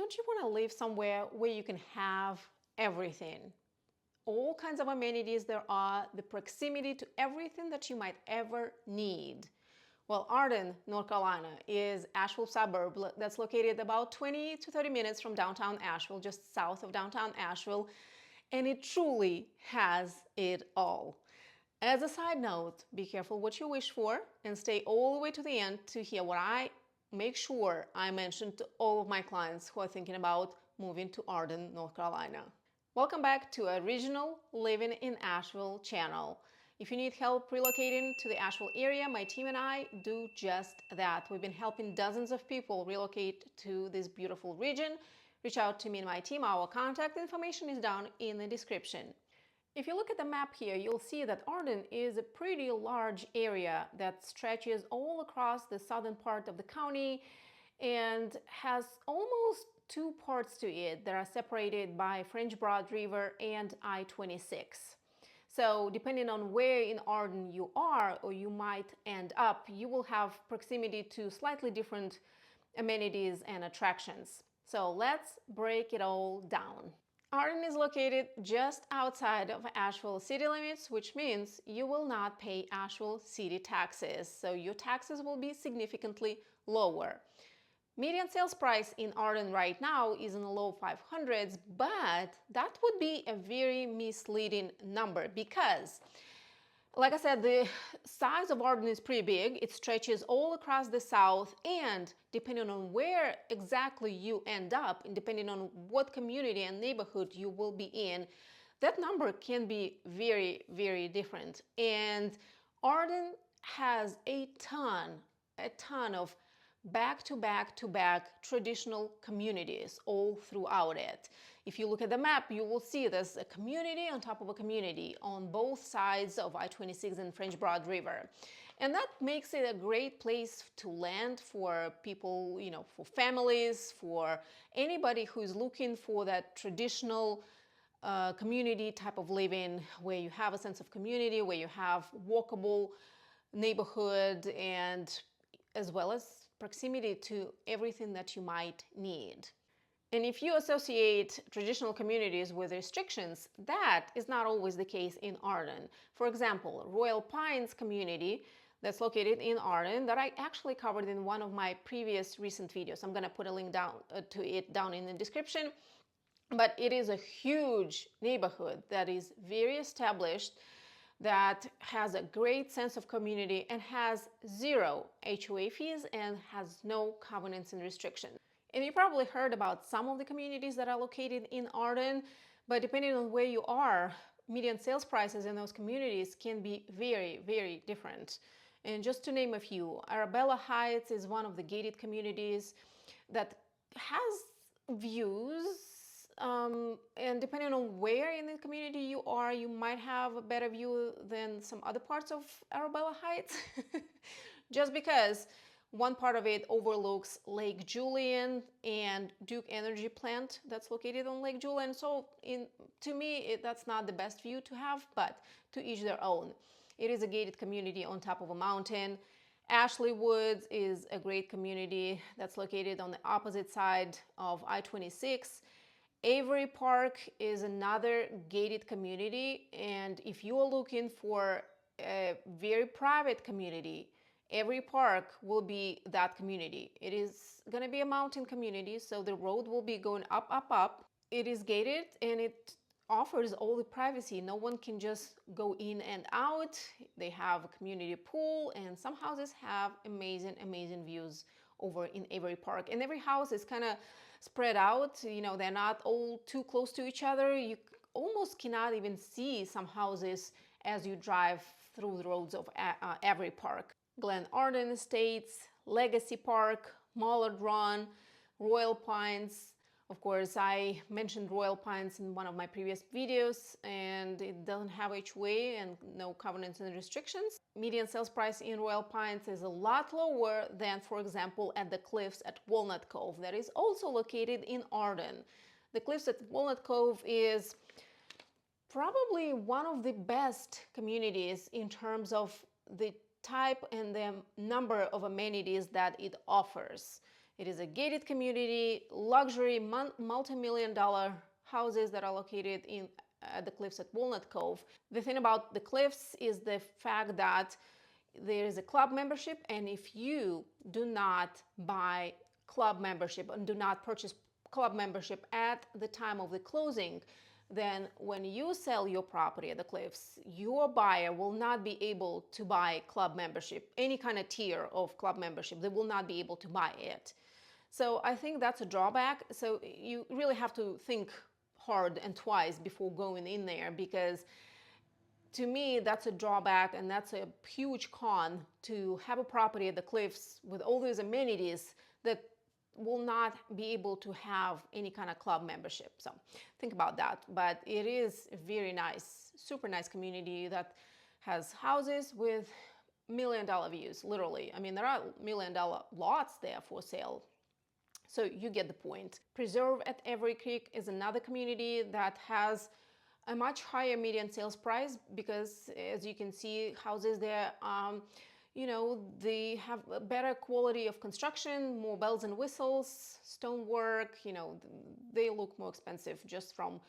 don't you want to live somewhere where you can have everything? All kinds of amenities there are, the proximity to everything that you might ever need. Well, Arden, North Carolina is Asheville suburb that's located about 20 to 30 minutes from downtown Asheville, just south of downtown Asheville, and it truly has it all. As a side note, be careful what you wish for and stay all the way to the end to hear what I make sure I mention to all of my clients who are thinking about moving to Arden, North Carolina. Welcome back to Original Living in Asheville channel. If you need help relocating to the Asheville area, my team and I do just that. We've been helping dozens of people relocate to this beautiful region. Reach out to me and my team. Our contact information is down in the description. If you look at the map here, you'll see that Arden is a pretty large area that stretches all across the southern part of the county and has almost two parts to it that are separated by French Broad River and I-26. So depending on where in Arden you are or you might end up, you will have proximity to slightly different amenities and attractions. So let's break it all down. Arden is located just outside of Asheville city limits, which means you will not pay Asheville city taxes. So your taxes will be significantly lower. Median sales price in Arden right now is in the low 500s, but that would be a very misleading number because, like I said, the size of Arden is pretty big. It stretches all across the south, and depending on where exactly you end up, and depending on what community and neighborhood you will be in, that number can be very, very different. And Arden has a ton of back-to-back traditional communities all throughout it. If you look at the map, you will see there's a community on top of a community on both sides of I-26 and French Broad River. And that makes it a great place to land for people, you know, for families, for anybody who is looking for that traditional community type of living where you have a sense of community, where you have walkable neighborhood, and as well as proximity to everything that you might need. And if you associate traditional communities with restrictions, that is not always the case in Arden. For example, Royal Pines community that's located in Arden that I actually covered in one of my previous recent videos. I'm going to put a link down to it down in the description. But it is a huge neighborhood that is very established, that has a great sense of community and has zero HOA fees and has no covenants and restrictions. And you probably heard about some of the communities that are located in Arden, but depending on where you are, median sales prices in those communities can be very, very different. And just to name a few, Arabella Heights is one of the gated communities that has views. And depending on where in the community you are, you might have a better view than some other parts of Arabella Heights. Just because one part of it overlooks Lake Julian and Duke Energy plant that's located on Lake Julian. So to me, that's not the best view to have, but to each their own. It is a gated community on top of a mountain. Ashley Woods is a great community that's located on the opposite side of I-26. Avery Park is another gated community, and if you are looking for a very private community, Avery Park will be that community. It is going to be a mountain community, so the road will be going up, up, up. It is gated and it offers all the privacy. No one can just go in and out. They have a community pool, and some houses have amazing, amazing views over in Avery Park. And every house is kind of spread out, you know, they're not all too close to each other. You almost cannot even see some houses as you drive through the roads of Avery Park. Glen Arden Estates, Legacy Park, Mallard Run, Royal Pines. Of course, I mentioned Royal Pines in one of my previous videos, and it doesn't have HOA and no covenants and restrictions. Median sales price in Royal Pines is a lot lower than, for example, at the Cliffs at Walnut Cove, that is also located in Arden. The Cliffs at Walnut Cove is probably one of the best communities in terms of the type and the number of amenities that it offers. It is a gated community, luxury, multi-million-dollar houses that are located at the cliffs at Walnut Cove. The thing about the cliffs is the fact that there is a club membership, and if you do not buy club membership and do not purchase club membership at the time of the closing, then when you sell your property at the cliffs, your buyer will not be able to buy club membership, any kind of tier of club membership. They will not be able to buy it. So I think that's a drawback. So you really have to think hard and twice before going in there, because to me that's a drawback, and that's a huge con to have a property at the cliffs with all these amenities that will not be able to have any kind of club membership. So think about that. But it is a very nice, super nice community that has houses with million-dollar views, literally. I mean, there are million-dollar lots there for sale. So you get the point. Preserve at Avery Creek is another community that has a much higher median sales price, because as you can see, houses there, they have a better quality of construction, more bells and whistles, stonework. They look more expensive just from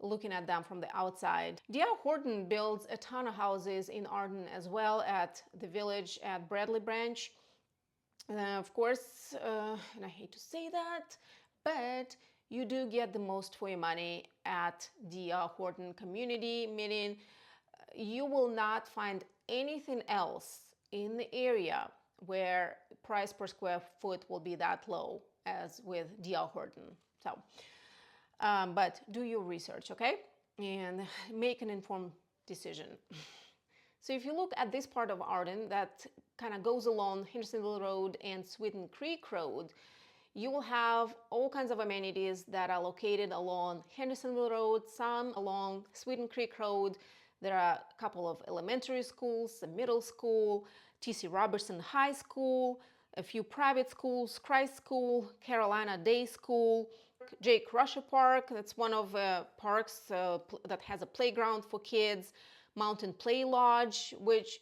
looking at them from the outside. ℧𝕠𝕟𝕟𝕼 builds a ton of houses in Arden as well, at the village at Bradley Branch. Of course, and I hate to say that, but you do get the most for your money at ℧𝕠𝕟𝕟𝕼 community, meaning you will not find anything else in the area where price per square foot will be that low as with ℧𝕠𝕠𝕟𝕼. So, but do your research, okay? And make an informed decision. So if you look at this part of Arden that kind of goes along Hendersonville Road and Sweeten Creek Road, you will have all kinds of amenities that are located along Hendersonville Road, some along Sweeten Creek Road. There are a couple of elementary schools, a middle school, T.C. Robertson High School, a few private schools, Christ School, Carolina Day School, Jake Rusher Park, that's one of parks that has a playground for kids, Mountain Play Lodge, which,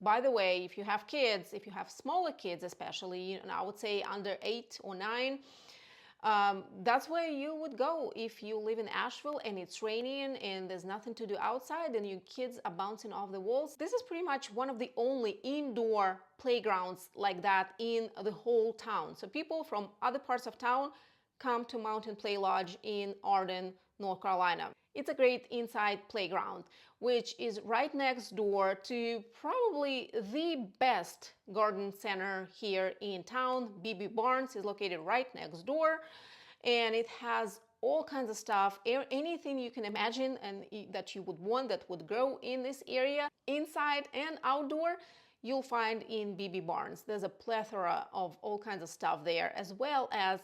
by the way, if you have kids, if you have smaller kids especially, I would say under 8 or 9, that's where you would go if you live in Asheville and it's raining and there's nothing to do outside and your kids are bouncing off the walls. This is pretty much one of the only indoor playgrounds like that in the whole town. So people from other parts of town come to Mountain Play Lodge in Arden, North Carolina. It's a great inside playground, which is right next door to probably the best garden center here in town. B.B. Barnes is located right next door, and it has all kinds of stuff, anything you can imagine and that you would want that would grow in this area, inside and outdoor, you'll find in B.B. Barnes. There's a plethora of all kinds of stuff there, as well as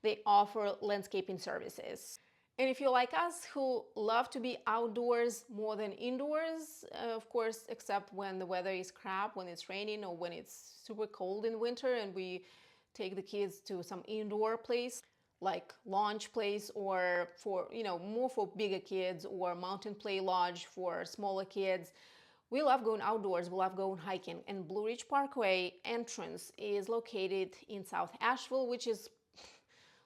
they offer landscaping services. And if you're like us who love to be outdoors more than indoors, of course, except when the weather is crap, when it's raining or when it's super cold in winter and we take the kids to some indoor place like Launch Place, or for, more for bigger kids, or Mountain Play Lodge for smaller kids. We love going outdoors, we love going hiking. And Blue Ridge Parkway entrance is located in South Asheville, which is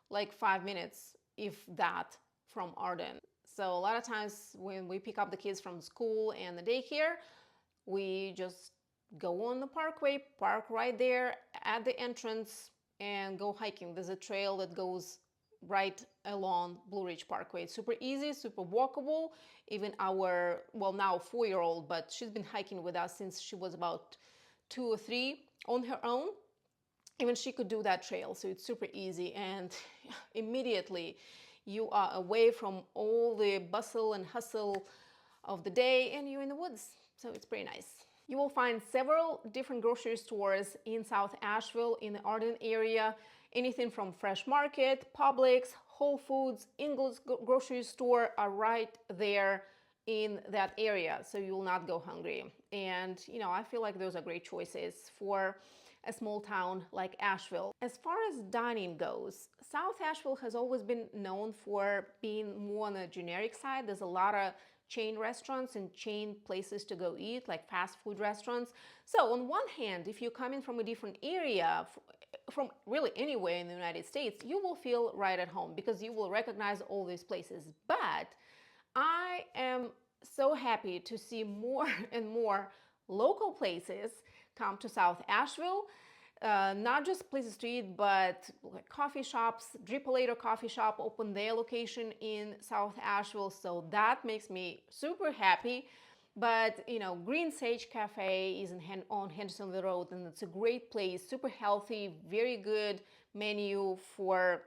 like 5 minutes, if that, from Arden. So a lot of times when we pick up the kids from school and the daycare, we just go on the parkway, park right there at the entrance and go hiking. There's a trail that goes right along Blue Ridge Parkway. It's super easy, super walkable. Even our, well, now 4-year-old, but she's been hiking with us since she was about 2 or 3 on her own. Even she could do that trail, so it's super easy, and immediately you are away from all the bustle and hustle of the day and you're in the woods. So it's pretty nice. You will find several different grocery stores in South Asheville, in the Arden area. Anything from Fresh Market, Publix, Whole Foods, Ingles grocery store are right there in that area, so you will not go hungry. And I feel like those are great choices for a small town like Asheville. As far as dining goes, South Asheville has always been known for being more on the generic side. There's a lot of chain restaurants and chain places to go eat, like fast food restaurants. So on one hand, if you're coming from a different area from really anywhere in the United States, you will feel right at home because you will recognize all these places. But I am so happy to see more and more local places come to South Asheville. Not just places to eat, but like coffee shops. ℍ𝕀𝕊 coffee shop opened their location in South Asheville, so that makes me super happy. But you know, Green Sage Cafe is on Hendersonville Road, and it's a great place, super healthy, very good menu for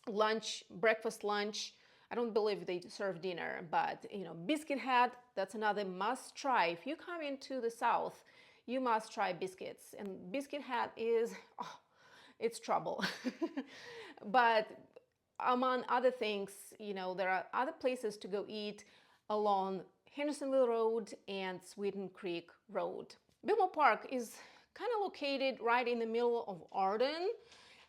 lunch, breakfast, lunch. I don't believe they serve dinner, but you know, Biscuit Hat, that's another must try. If you come into the South, you must try biscuits. And Biscuit Hat is, oh, it's trouble. But among other things, you know, there are other places to go eat along Hendersonville Road and Sweeten Creek Road. ℊ𝕬℠ Park is kind of located right in the middle of Arden,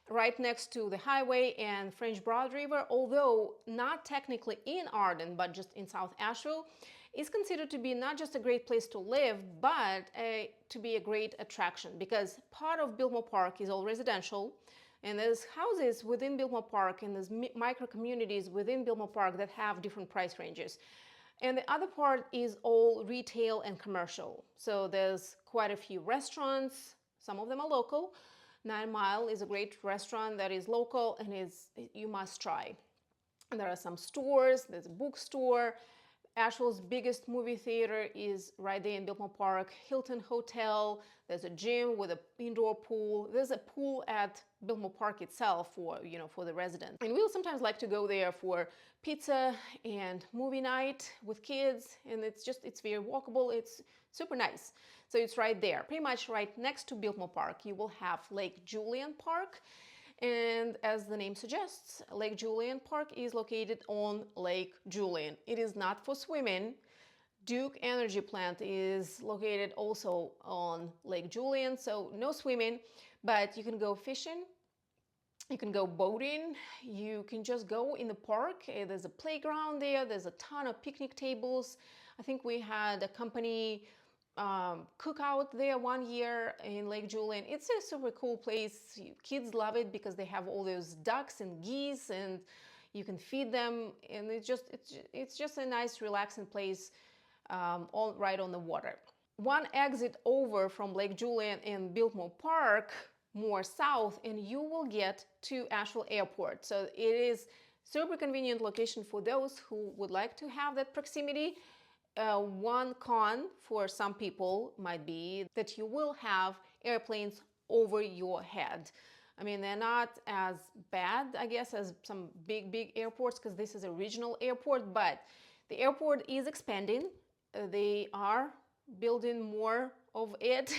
right next to the highway and French Broad River, although not technically in Arden, but just in South Asheville. Is considered to be not just a great place to live, but to be a great attraction, because part of ℊ𝕬℠ Park is all residential, and there's houses within ℊ𝕬℠ Park and there's micro communities within ℊ𝕬℠ Park that have different price ranges. And the other part is all retail and commercial. So there's quite a few restaurants, some of them are local. 9 Mile is a great restaurant that is local and you must try. And there are some stores, there's a bookstore. Asheville's biggest movie theater is right there in ℊ𝕬℠ Park. Hilton Hotel, there's a gym with an indoor pool. There's a pool at ℊ𝕬℠ Park itself for, you know, for the residents. And we'll sometimes like to go there for pizza and movie night with kids. And it's very walkable. It's super nice. So it's right there, pretty much right next to ℊ𝕬℠ Park. You will have Lake Julian Park. And as the name suggests, Lake Julian Park is located on Lake Julian. It is not for swimming. Duke Energy Plant is located also on Lake Julian, so no swimming, but you can go fishing, you can go boating, you can just go in the park. There's a playground there, there's a ton of picnic tables. I think we had a company cookout there one year in Lake Julian. It's a super cool place. Kids love it because they have all those ducks and geese, and you can feed them, and it's just a nice relaxing place, right on the water. One exit over from Lake Julian and ℊ𝕬℠ Park more south, and you will get to Asheville Airport. So it is super convenient location for those who would like to have that proximity. One con for some people might be that you will have airplanes over your head. I mean, they're not as bad, I guess, as some big airports, because this is a regional airport, but the airport is expanding. They are building more of it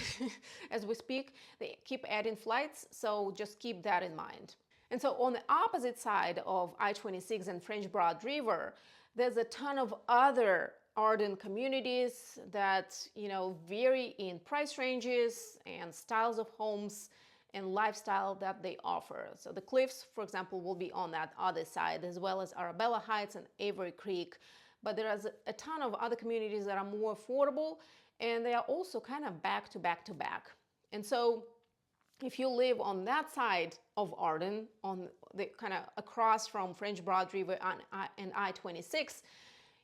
as we speak. They keep adding flights, so just keep that in mind. And so on the opposite side of I-26 and French Broad River, there's a ton of other Arden communities that, you know, vary in price ranges and styles of homes and lifestyle that they offer. So the Cliffs, for example, will be on that other side, as well as Arabella Heights and Avery Creek. But there is a ton of other communities that are more affordable, and they are also kind of back to back. And so if you live on that side of Arden, on the kind of across from French Broad River and I-26,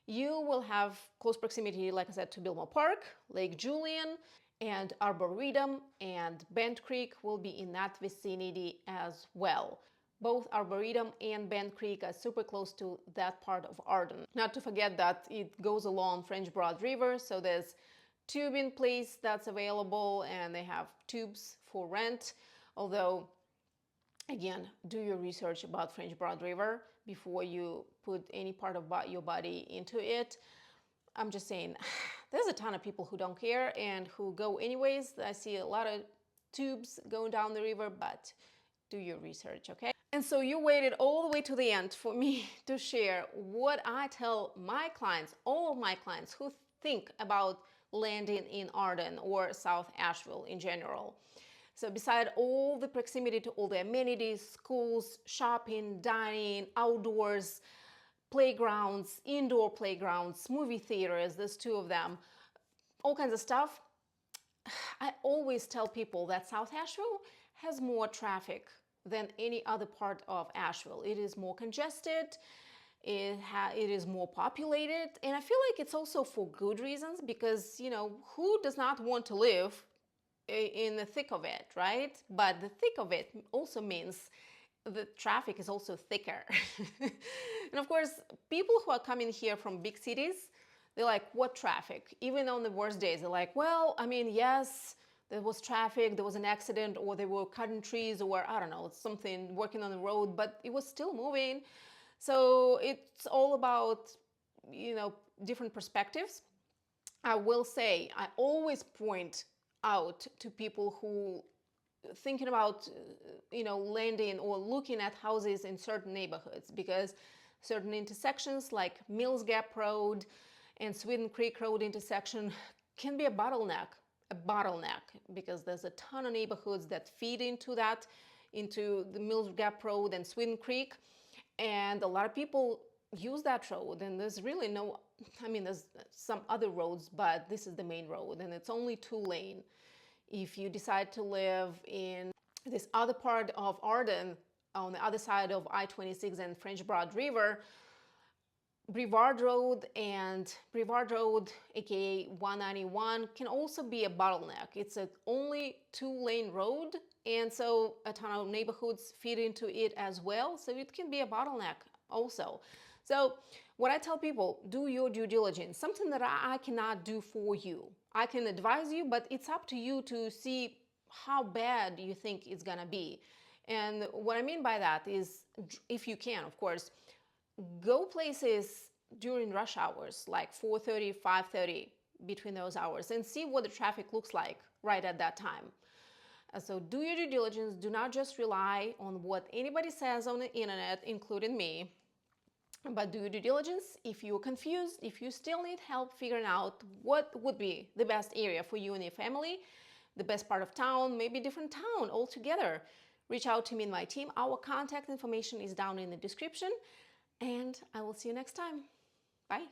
you will have close proximity, like I said, to ℊ𝕬℠ Park, Lake Julian, and Arboretum and Bent Creek will be in that vicinity as well. Both Arboretum and Bent Creek are super close to that part of Arden. Not to forget that it goes along French Broad River, so there's tubing place that's available, and they have tubes for rent. Although, again, do your research about French Broad River before you put any part of your body into it. I'm just saying, there's a ton of people who don't care and who go anyways. I see a lot of tubes going down the river, but do your research, okay? And so you waited all the way to the end for me to share what I tell my clients, all of my clients who think about landing in Arden or South Asheville in general. So beside all the proximity to all the amenities, schools, shopping, dining, outdoors, playgrounds, indoor playgrounds, movie theaters, there's 2 of them, all kinds of stuff, I always tell people that South Asheville has more traffic than any other part of Asheville. It is more congested, it is more populated, and I feel like it's also for good reasons, because, you know, who does not want to live in the thick of it, right? But the thick of it also means the traffic is also thicker. And of course, people who are coming here from big cities, they're like, what traffic? Even on the worst days, they're like, well, I mean, yes, there was traffic, there was an accident, or they were cutting trees, or I don't know, something, working on the road, but it was still moving. So it's all about, you know, different perspectives. I will say, I always point out to people who thinking about, you know, landing or looking at houses in certain neighborhoods, because certain intersections like Mills Gap Road and Sweden Creek Road intersection can be a bottleneck, because there's a ton of neighborhoods that feed into that, into the Mills Gap Road and Sweden Creek, and a lot of people use that road, and there's really no, I mean, there's some other roads, but this is the main road, and it's only 2-lane. If you decide to live in this other part of Arden, on the other side of I-26 and French Broad River, Brevard Road, aka 191, can also be a bottleneck. It's an only 2-lane road, and so a ton of neighborhoods feed into it as well, so it can be a bottleneck also. So what I tell people, do your due diligence, something that I cannot do for you. I can advise you, but it's up to you to see how bad you think it's gonna be. And what I mean by that is, if you can, of course, go places during rush hours, like 4:30, 5:30, between those hours, and see what the traffic looks like right at that time. So do your due diligence. Do not just rely on what anybody says on the internet, including me, but do your due diligence. If you're confused, if you still need help figuring out what would be the best area for you and your family, the best part of town, maybe different town altogether, reach out to me and my team. Our contact information is down in the description, and I will see you next time. Bye.